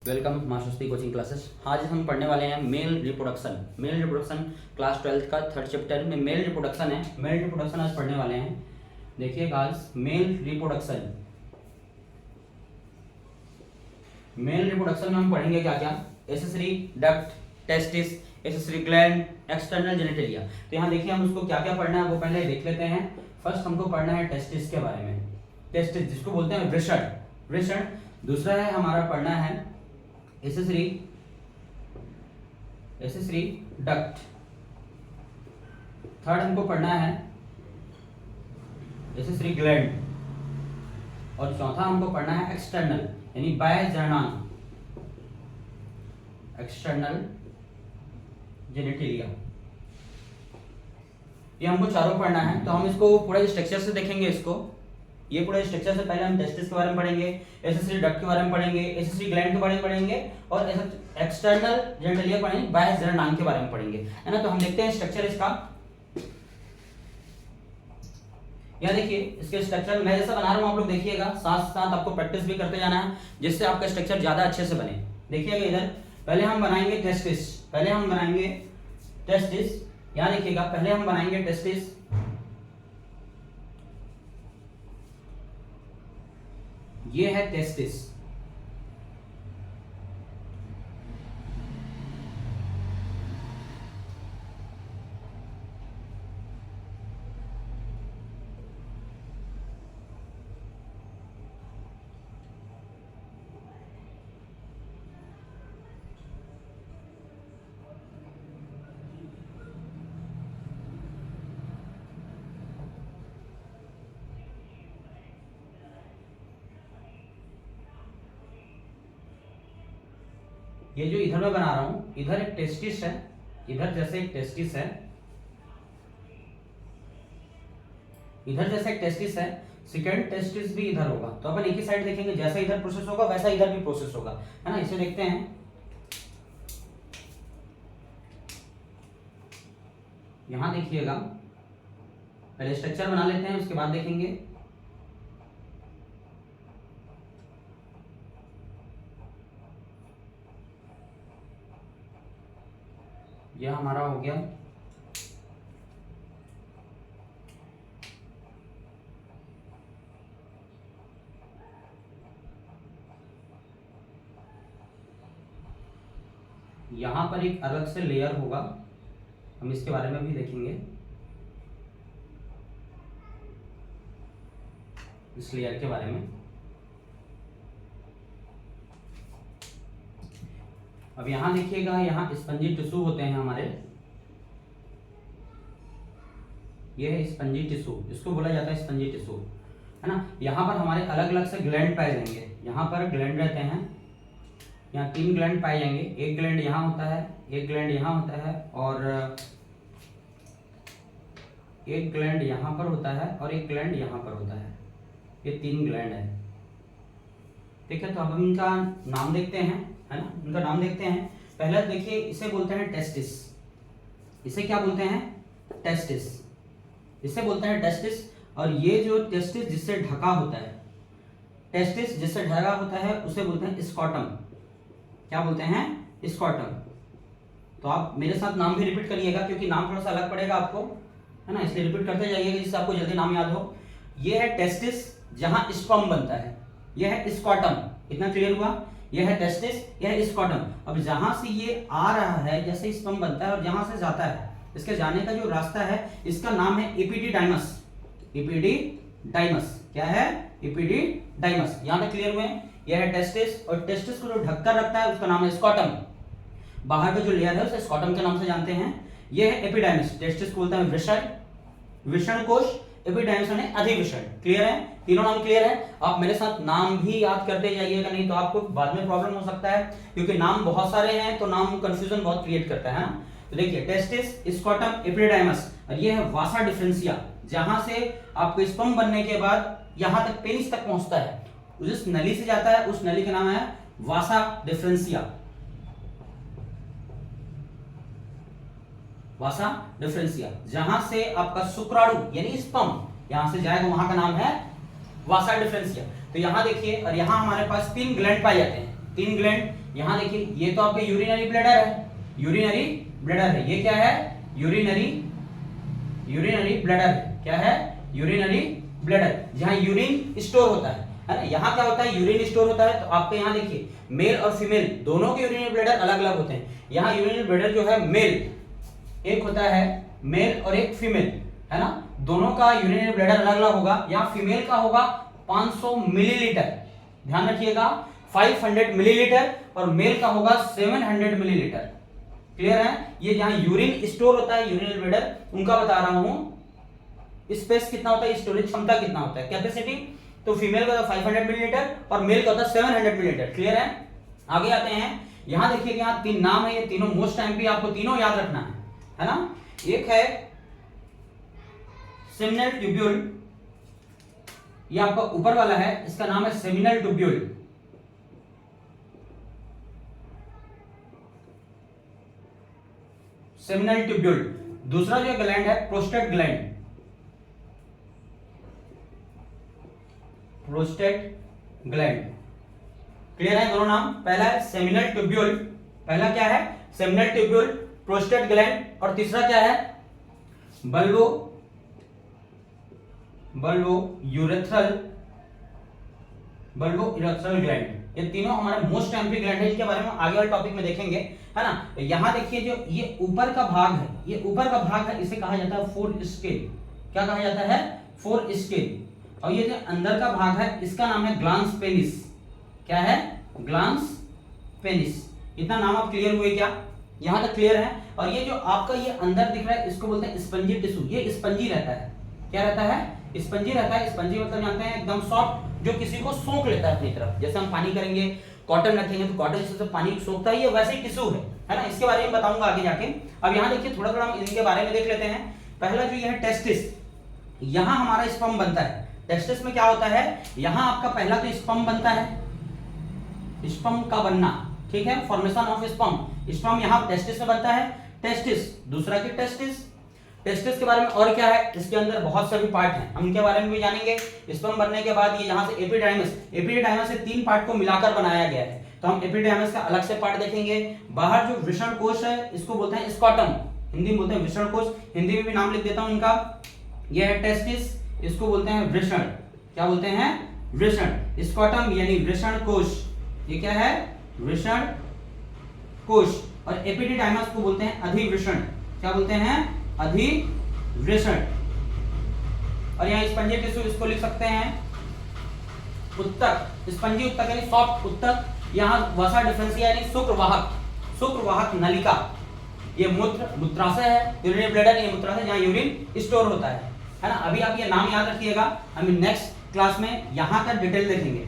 Welcome masters coaching classes. आज हम पढ़ने वाले हैं मेल रिप्रोडक्शन क्लास 12 का थर्ड चैप्टर में मेल रिप्रोडक्शन है। मेल रिप्रोडक्शन आज पढ़ने वाले हैं। देखिएगा आज मेल रिप्रोडक्शन में हम पढ़ेंगे क्या क्या, accessory duct, testis, accessory gland, external genitalia. तो यहाँ देखिए हम उसको क्या क्या पढ़ना है वो पहले देख लेते हैं। फर्स्ट हमको पढ़ना है टेस्टिस के बारे में। टेस्टिस जिसको बोलते हैं वृषण। दूसरा है हमारा पढ़ना है एसेसरी डक्ट। थर्ड हमको पढ़ना है एसेसरी ग्लैंड। और चौथा हमको पढ़ना है एक्सटर्नल यानी बाह्य जननांग, एक्सटर्नल जेनिटलिया। ये हमको चारों पढ़ना है। तो हम इसको पूरा स्ट्रक्चर से देखेंगे। ये पूरा स्ट्रक्चर से पहले हम टेस्टिस के बारे में पढ़ेंगे, एसेसरी डक्ट के बारे में पढ़ेंगे, एसेसरी ग्लैंड के बारे में पढ़ेंगे और एक्सटर्नल जेनिटलिया पढ़ेंगे, बाह्य जननांग के बारे में पढ़ेंगे, है ना। तो हम देखते हैं स्ट्रक्चर इसका। यहाँ देखिए इसके स्ट्रक्चर मैं जैसा बना रहा हूँ आप लोग देखिएगा, साथ साथ आपको प्रैक्टिस भी करते जाना है जिससे आपका स्ट्रक्चर ज्यादा अच्छे से बने। देखिएगा इधर पहले हम बनाएंगे टेस्टिस। यहाँ देखिएगा पहले हम बनाएंगे टेस्टिस। ये है टेस्टिस। ये जो इधर मैं बना रहा हूं, इधर एक टेस्टिस है, इधर जैसे एक टेस्टिस है, सेकेंड टेस्टिस भी इधर होगा। तो अपन एक ही साइड देखेंगे, जैसा इधर प्रोसेस होगा वैसा इधर भी प्रोसेस होगा, है ना। इसे देखते हैं। यहां देखिएगा पहले स्ट्रक्चर बना लेते हैं, उसके बाद देखेंगे। यह हमारा हो गया यहां पर एक अलग से लेयर होगा, हम इसके बारे में भी देखेंगे, इस लेयर के बारे में। अब यहां देखिएगा, यहां स्पंजी टिश्यू होते हैं हमारे। ये है स्पंजी टिश्यू, इसको बोला जाता है स्पंजी टिश्यू, है ना। यहाँ पर हमारे अलग अलग से ग्लैंड पाए जाएंगे। यहाँ पर ग्लैंड रहते हैं, यहाँ 3 ग्लैंड पाए जाएंगे। एक ग्लैंड यहाँ होता है, एक ग्लैंड यहाँ होता है और एक ग्लैंड यहाँ पर होता है और एक ग्लैंड यहाँ पर होता है। ये 3 ग्लैंड है, ठीक है। तो अब हम इनका नाम देखते हैं, है ना। इनका नाम देखते हैं। पहले देखिए इसे बोलते हैं टेस्टिस। इसे क्या बोलते हैं? टेस्टिस। इसे बोलते हैं टेस्टिस। और ये जो टेस्टिस जिससे ढका होता है, टेस्टिस जिससे ढका होता है उसे बोलते हैं स्कॉटम। क्या बोलते हैं? स्कॉटम। तो आप मेरे साथ नाम भी रिपीट करिएगा क्योंकि नाम थोड़ा सा अलग पड़ेगा आपको, है ना। इसलिए रिपीट करते जाइएगा जिससे आपको जल्दी नाम याद हो। ये है टेस्टिस जहां स्पर्म बनता है, यह है स्कॉटम। इतना क्लियर हुआ? यह है टेस्टिस, यह है स्कॉटम। अब जहां से ये आ रहा है, जैसे स्पर्म बनता है और जहां से जाता है, इसके जाने का जो रास्ता है इसका नाम है एपिडिडाइमस। एपिडिडाइमस क्या है? एपिडिडाइमस। यहां तक क्लियर हुए? यह है टेस्टिस और टेस्टिस को जो ढककर रखता है उसका नाम है स्कॉटम। बाहर का जो लेयर है उसे स्कॉटम के नाम से जानते हैं। यह है एपिडाइमस। टेस्टिस को बोलते हैं वृषण कोश, एपिडाइमस यानी अधिवृषण। क्लियर है? तीनों नाम क्लियर है? आप मेरे साथ नाम भी याद करते जाइएगा, नहीं तो आपको बाद में प्रॉब्लम हो सकता है क्योंकि नाम बहुत सारे हैं तो नाम कंफ्यूजन बहुत क्रिएट करता है ना। तो देखिए टेस्टिस, स्कॉटम, एपिडाइमस और ये है वासा डिफरेंशिया, जहां से आपको स्पर्म बनने के बाद यहां तक पेनिस तक पहुंचता है, जिस नली से जाता है उस नली का नाम है वासा डिफरेंशिया। वासा डिफरेंशिया। जहां से आपका शुक्राणु यानी स्पर्म यहां से जाएगा वहां का नाम है वासा डिफरेंशिया। तो यहां देखिए, और यहां हमारे पास 3 ग्लैंड पाए जाते हैं। 3 ग्लैंड। यहाँ देखिए ये तो आपका यूरिनरी ब्लैडर है, यूरिनरी ब्लैडर है। ये क्या है? यूरिनरी ब्लैडर है। क्या है? यूरिनरी ब्लैडर, जहाँ यूरिन स्टोर होता है ना। यहाँ क्या होता है? यूरिन स्टोर होता है। तो आपके यहाँ देखिए मेल और फीमेल दोनों के यूरिनरी ब्लैडर अलग अलग होते हैं। यहाँ यूरिनरी ब्लैडर जो है मेल एक होता है, मेल और एक फीमेल, है ना। दोनों का यूरिनरी ब्लैडर अलग अलग होगा। यहाँ फीमेल का होगा 500 मिलीलीटर, ध्यान रखिएगा 500 मिलीलीटर, और मेल का होगा 700 मिलीलीटर। क्लियर है? ये जहां यूरिन स्टोर होता है यूरिनरी ब्लैडर, उनका बता रहा हूं स्पेस कितना होता है, स्टोरेज क्षमता कितना होता है, कैपेसिटी। तो फीमेल का 500 मिलीलीटर और मेल का होता है 700 मिलीलीटर। क्लियर है? आगे आते हैं। यहां देखिए यहाँ 3 नाम है, ये तीनों मोस्ट टाइम आपको तीनों याद रखना है ना। एक है सेमिनल ट्यूब्यूल, ये आपका ऊपर वाला है, इसका नाम है सेमिनल ट्यूब्यूल। Seminal tubule. दूसरा जो ग्लैंड है prostate gland, prostate gland. Clear है दोनों नाम? पहला है सेमिनल ट्यूब्यूल, पहला क्या है? सेमिनल ट्यूब्यूल, प्रोस्टेट ग्लैंड, और तीसरा क्या है? Bulbo urethral gland. ये तीनों हमारे मोस्ट एम्पी ग्लैंड है, इसके बारे में आगे वाले टॉपिक में देखेंगे, है ना। यहां देखिए जो ये ऊपर का भाग है, ये ऊपर का भाग है, इसे कहा जाता है फोर स्केल। क्या कहा जाता है? Four scale. और ये जो अंदर का भाग है इसका नाम है ग्लांस पेनिस। क्या है? Glans penis. इतना नाम आप क्लियर हुए क्या? यहां तक क्लियर है? और ये जो आपका ये अंदर दिख रहा है इसको बोलते हैं स्पंजी टिश्यू। ये स्पंजी रहता है। क्या रहता है? स्पंजी रहता है। स्पंजी मतलब जानते हैं एकदम सॉफ्ट, जो किसी को सोख लेता है अपनी तरफ। जैसे हम पानी करेंगे, कॉटन रखेंगे तो कॉटन से पानी सोखता है, ये वैसे ही टिश्यू है ना। इसके बारे में बताऊंगा आगे जाके। अब यहाँ देखिए थोड़ा थोड़ा हम इनके बारे में देख लेते हैं। पहला जो ये है टेस्टिस, यहाँ हमारा स्पर्म बनता है। टेस्टिस में क्या होता है? यहाँ आपका पहला तो स्पर्म बनता है, स्पर्म का बनना, ठीक है, फॉर्मेशन ऑफ स्पर्म। स्पर्म यहाँ टेस्टिस में बनता है। टेस्टिस, दूसरा की टेस्टिस। टेस्टिस के बारे में और क्या है? इसके अंदर बहुत सारे पार्ट हैं, हम इनके बारे में भी जानेंगे। स्पर्म बनने के बाद ये यहाँ से एपिडाइमस से 3 पार्ट को मिलाकर बनाया गया है, तो हम एपिडाइमस का अलग से पार्ट देखेंगे। बाहर जो वृषण कोश है इसको बोलते हैं स्कॉटम, हिंदी में बोलते हैं वृषण कोश, हिंदी में भी नाम लिख देता हूं इनका। यह है टेस्टिस, इसको बोलते हैं वृषण। क्या बोलते हैं? वृषण। स्कॉटम यानी वृषण कोश, ये क्या है? वृषण कोश। और एपिडाइमस को बोलते हैं अधिवृषण। क्या बोलते हैं? अधिवृषण। और यहाँ स्पंजी टिश्यू इसको लिख सकते हैं उत्तक, स्पंजी उत्तक यानी सॉफ्ट उत्तक। यहाँ वसा डिफरेंशिया यानी शुक्रवाहक नलिका। ये मूत्राशय है, यूरिनरी ब्लैडर, ये मूत्राशय जहाँ यूरिन स्टोर होता है ना। अभी आप ये नाम याद रखिएगा, हम नेक्स्ट क्लास में यहाँ का डिटेल देखेंगे।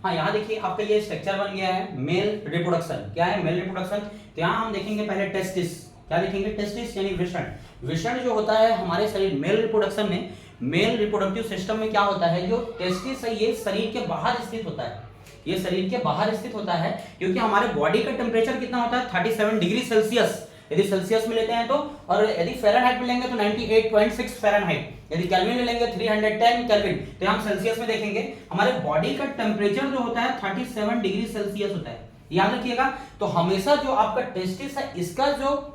हाँ, यहाँ देखिए आपका ये स्ट्रक्चर बन गया है मेल रिप्रोडक्शन। क्या है? Male reproduction. तो यहाँ हम देखेंगे पहले टेस्टिस। क्या देखेंगे? टेस्टिस यानी वृषण। वृषण जो होता है हमारे शरीर, मेल रिप्रोडक्शन में, मेल रिप्रोडक्टिव सिस्टम में क्या होता है, जो टेस्टिस है ये शरीर के बाहर स्थित होता है। ये शरीर के बाहर स्थित होता है क्योंकि हमारे बॉडी का टेम्परेचर कितना होता है? 37 डिग्री सेल्सियस, यदि सेल्सियस में लेते हैं तो, और यदि फ़ारेनहाइट में लेंगे तो 98.6 फ़ारेनहाइट, यदि केल्विन में लेंगे 310 केल्विन। तो हम सेल्सियस में देखेंगे, हमारे बॉडी का टेम्परेचर जो होता है 37 डिग्री सेल्सियस होता है, याद रखिएगा। तो हमेशा जो आपका टेस्टिस है इसका जो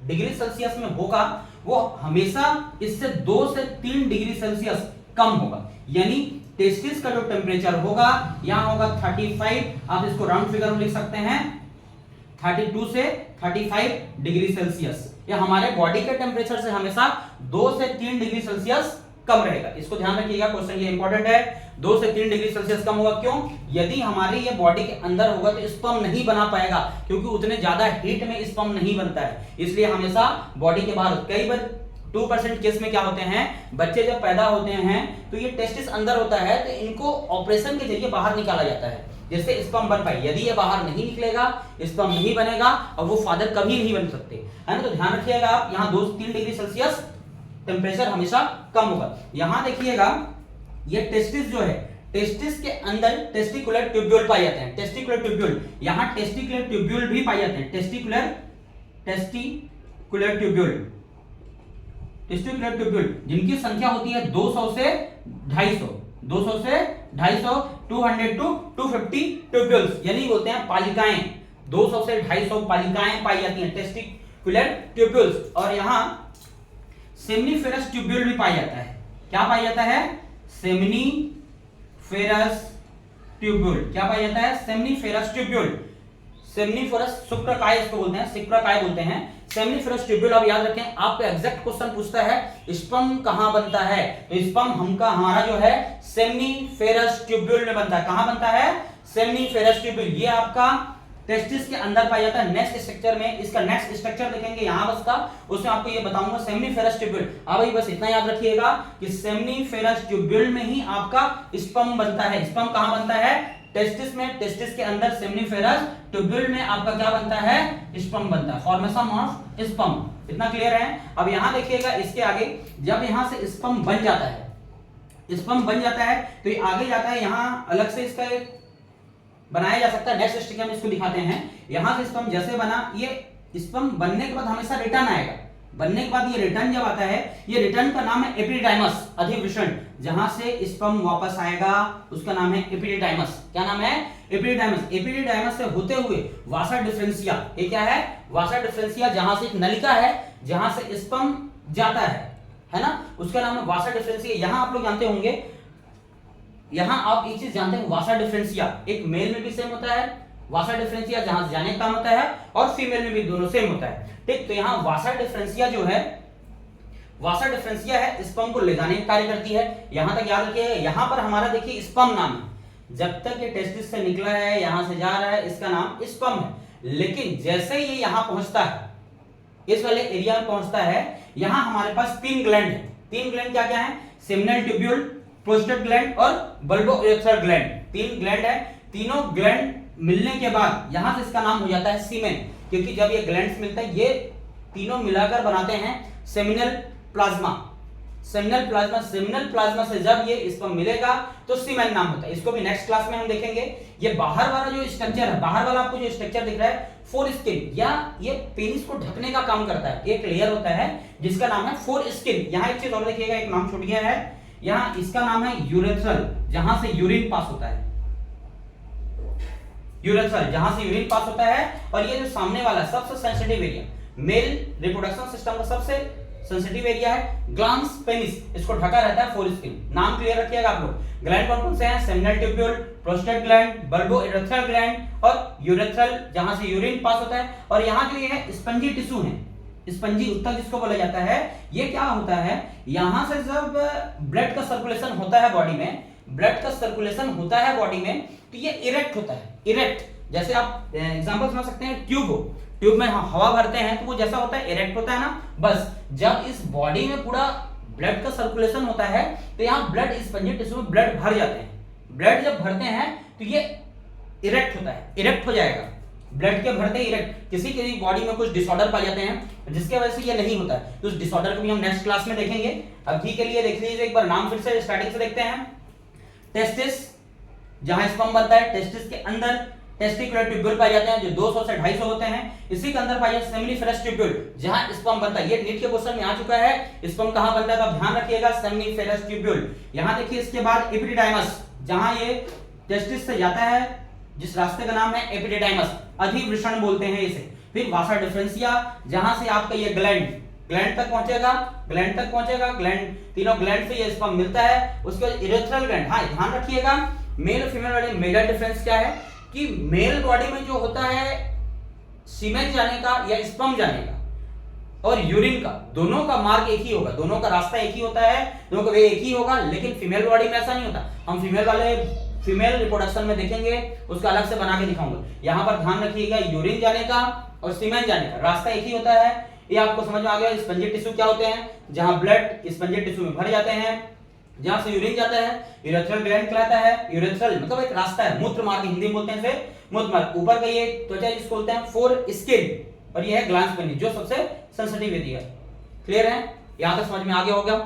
डिग्री सेल्सियस में होगा वो हमेशा इससे 2 से 3 डिग्री सेल्सियस कम होगा। यानी टेस्टिस का जो टेम्परेचर होगा यहाँ होगा 35, आप इसको राउंड फिगर में लिख सकते हैं 32 से 35 डिग्री सेल्सियस। यह हमारे बॉडी के टेम्परेचर से हमेशा 2 से 3 डिग्री सेल्सियस कम रहेगा। इसको ध्यान रखिएगा, क्वेश्चन ये इंपॉर्टेंट है। 2 से 3 डिग्री सेल्सियस कम होगा, क्यों? यदि हमारे ये बॉडी के अंदर होगा तो स्पर्म नहीं बना पाएगा, क्योंकि उतने ज्यादा हीट में स्पर्म नहीं बनता है। इसलिए हमेशा बॉडी के बाहर, कई बार 2% केस में क्या होते हैं, बच्चे जब पैदा होते हैं तो ये टेस्टिस अंदर होता है, तो इनको ऑपरेशन के जरिए बाहर निकाला जाता है जिससे स्पर्म बन पाए। यदि ये बाहर नहीं निकलेगा, स्पर्म नहीं बनेगा और वो फादर कभी नहीं बन सकते, है ना। तो ध्यान रखिएगा आप, यहाँ 2 से 3 डिग्री सेल्सियस टेम्परेचर हमेशा कम होगा। यहाँ देखिएगा ये टेस्टिस जो है, टेस्टिस के अंदर टेस्टिकुलर ट्यूब्यूल पाए जाते हैं। टेस्टिकुलर ट्यूब्यूल, यहाँ टेस्टिकुलर ट्यूब्यूल भी पाए जाते हैं। टेस्टिकुलर ट्यूब्यूल जिनकी संख्या होती है 200 से 250, 200 से 250 200 टू 250 ट्यूब्यूल्स, यानी बोलते हैं पालिकाएं, 200 से 250 पालिकाएं पाई जाती हैं, टेस्टिकुलर ट्यूब्यूल्स। और यहाँ सेमनीफेरस ट्यूब्यूल भी पाया जाता है। क्या पाया जाता है? Seminiferous tubule. क्या पाया जाता है? Seminiferous tubule. सेमनीफेरस शुक्रकाय इसको बोलते हैं, शुक्रकाय बोलते हैं। सेमनीफेरस ट्यूब्यूल आप याद रखें, आपको एग्जैक्ट क्वेश्चन पूछता है स्पर्म कहां बनता है, तो स्पर्म हमारा जो है सेमनीफेरस ट्यूब्यूल में बनता है। कहां बनता है? Seminiferous tubule. ये आपका टेस्टिस के अंदर पाया जाता है, नेक्स्ट स्ट्रक्चर में। इसका नेक्स्ट स्ट्रक्चर देखेंगे यहां बस का, उसमें आपको ये बताऊंगा सेमनीफेरस ट्यूब्यूल। अब भाई बस इतना याद रखिएगा कि सेमनीफेरस ट्यूब्यूल में ही आपका स्पर्म बनता है। स्पर्म कहां बनता है? टेस्टिस में। टेस्टिस के अंदर सेमनीफेरस ट्यूब्यूल में आपका क्या बनता है? स्पर्म बनता है, फॉर्मेशन ऑफ स्पर्म। इतना क्लियर है? अब यहां देखिएगा इसके आगे, जब यहां से स्पर्म बन जाता है, स्पर्म बन जाता है तो ये आगे जाता है, यहां अलग से इसका एक बनाया जा सकता है। नेक्स्ट स्टेज में इसको दिखाते हैं। यहां से स्पर्म जैसे बना, ये स्पर्म बनने के बाद हमेशा रिटर्न आएगा। बनने के बाद ये रिटर्न जब आता है, ये रिटर्न का नाम है एपिडिडाइमस, अधिवृषण। जहां से स्पर्म वापस आएगा उसका नाम है एपिडिडाइमस। क्या नाम है? एपिडिडाइमस। एपिडिडाइमस से होते हुए वासा डिफरेंशिया, ये क्या है? वासा डिफरेंशिया, जहां से एक नलिका है जहां से स्पर्म जाता है ना, उसका नाम है वासा डिफरेंशिया। यहां आप लोग जानते होंगे, यहां आप एक चीज जानते हैं, वासा डिफरेंशिया एक मेल में भी सेम होता है, वासा डिफरेंशिया जहां से जाने का काम होता है, और फीमेल में भी दोनों सेम होता है। ठीक, तो यहां वासा डिफरेंशिया जो है, वासा डिफरेंशिया है, स्पर्म को ले जाने का कार्य करती है। यहां तक याद रखिए। यहां पर हमारा देखिए स्पर्म नाम है, जब तक ये टेस्टिस से निकला है, यहां से जा रहा है, इसका नाम स्पर्म है। लेकिन जैसे ये यहां पहुंचता है, इस वाले एरिया में पहुंचता है, यहां हमारे पास 3 ग्लैंड है। 3 ग्लैंड क्या क्या है? सेमिनल ट्यूब्यूल, प्रोस्टेट ग्लैंड और बल्बोइरेथ्रल ग्लैंड। 3 ग्लैंड है। तीनों ग्लैंड मिलने के बाद यहां से इसका नाम हो जाता है सीमेन, क्योंकि जब ये ग्लैंड्स मिलते हैं, ये तीनों मिलाकर बनाते हैं seminal plasma. Seminal plasma, seminal plasma से जब ये स्पर्म मिलेगा तो सीमेन नाम होता है। इसको भी नेक्स्ट क्लास में हम देखेंगे। ये बाहर वाला जो स्ट्रक्चर है, बाहर वाला आपको जो स्ट्रक्चर दिख रहा है, फोर स्किन, या ये पेनिस को ढकने का काम करता है। एक लेयर होता है जिसका नाम है फोर स्किन। यहाँ एक चीज और देखिएगा, एक नाम छूट गया है, यहाँ इसका नाम है यूरेथ्रल, जहां से यूरिन पास होता है। यूरेथ्रल, जहां से यूरिन पास होता है। और ये जो सामने वाला सबसे sensitive area, male reproduction system का सबसे सेंसिटिव एरिया है, ग्लांस पेनिस, इसको ढका रहता है फोर स्किन। नाम क्लियर रखिएगा आप लोग। ग्लैंड कौन कौन से हैं? Seminal tubule, prostate gland, bulbourethral gland और यूरेथ्रल, जहां से यूरिन पास होता है। और यहाँ जो ये है स्पंजी टिश्यू है, स्पंजी उत्तक जिसको बोला जाता है, ये क्या होता है? यहां से जब ब्लड का सर्कुलेशन होता है बॉडी में, ब्लड का सर्कुलेशन होता है बॉडी में, तो ये इरेक्ट होता है। इरेक्ट, जैसे आप एग्जांपल समझ सकते हैं, ट्यूब हो, ट्यूब में हवा भरते हैं तो वो जैसा होता है, इरेक्ट होता है ना। बस जब इस बॉडी में पूरा ब्लड का सर्कुलेशन होता है तो यहाँ ब्लड, स्पंजी टिश्यू में ब्लड भर जाते हैं। ब्लड जब भरते हैं तो ये इरेक्ट होता है, इरेक्ट हो जाएगा। ब्लड के भरते इरेक्ट। किसी की बॉडी में कुछ डिसऑर्डर पाए जाते हैं जिसके वजह से ये नहीं होता है, तो उस डिसऑर्डर को भी हम नेक्स्ट क्लास में देखेंगे। अभी के लिए देख लीजिए एक बार, नाम फिर से स्टार्टिंग से देखते हैं। टेस्टिस, जहां स्पर्म बनता है, टेस्टिस के अंदर टेस्टिकुलर ट्यूब्यूल पाए जाते हैं जो 200 से 250 होते हैं। इसी के अंदर पाए जाते हैं सेमिनिफेरस ट्यूब्यूल, जहां स्पर्म बनता है। ये नीट के क्वेश्चन में आ चुका है, स्पर्म कहां बनता है, तो आप ध्यान रखिएगा, सेमिनिफेरस ट्यूब्यूल। यहां देखिए इसके बाद एपिडिडाइमस, जहां ये टेस्टिस से जाता है, जिस रास्ते का नाम है एपिडिडाइमस, अधिवृषण बोलते हैं इसे। फिर वासा डिफरेंशिया, जहां से आपका ये ग्लैंड तक पहुंचेगा, ग्लैंड, तीनों ग्लैंड से ये स्पर्म मिलता है। उसके बाद इरेथ्रल ग्लैंड। हाँ, ध्यान रखिएगा, मेल और फीमेल बॉडी मेजर डिफरेंस क्या है कि मेल बॉडी में जो होता है सीमेन जाने का या स्पर्म जाने का और यूरिन का, दोनों का मार्ग एक ही होगा, दोनों का रास्ता एक ही होता है, दोनों का वे एक ही होगा। लेकिन फीमेल बॉडी में ऐसा नहीं होता। हम फीमेल रिप्रोडक्शन में देखेंगे, उसका अलग से बना के दिखाऊंगा। यहां पर ध्यान रखिएगा, यूरिन जाने का और सीमेन जाने का रास्ता एक ही होता है। ये आपको समझ में आ गया। स्पंजी टिश्यू क्या होते हैं? जहां ब्लड स्पंजी टिश्यू में भर जाते हैं, जहां से यूरिन जाता है, यूरेथ्रल ग्लैंड कहलाता है। यूरेथ्रल मतलब एक रास्ता है, मूत्र मार्ग हिंदी में बोलते हैं इसे, मूत्र मार्ग। ऊपर का ये त्वचा जिसको बोलते हैं फोर स्किन, और ये है ग्लांस पेनिस, जो सबसे सेंसिटिव एरिया है। क्लियर है? यहां तक समझ में आ गया होगा।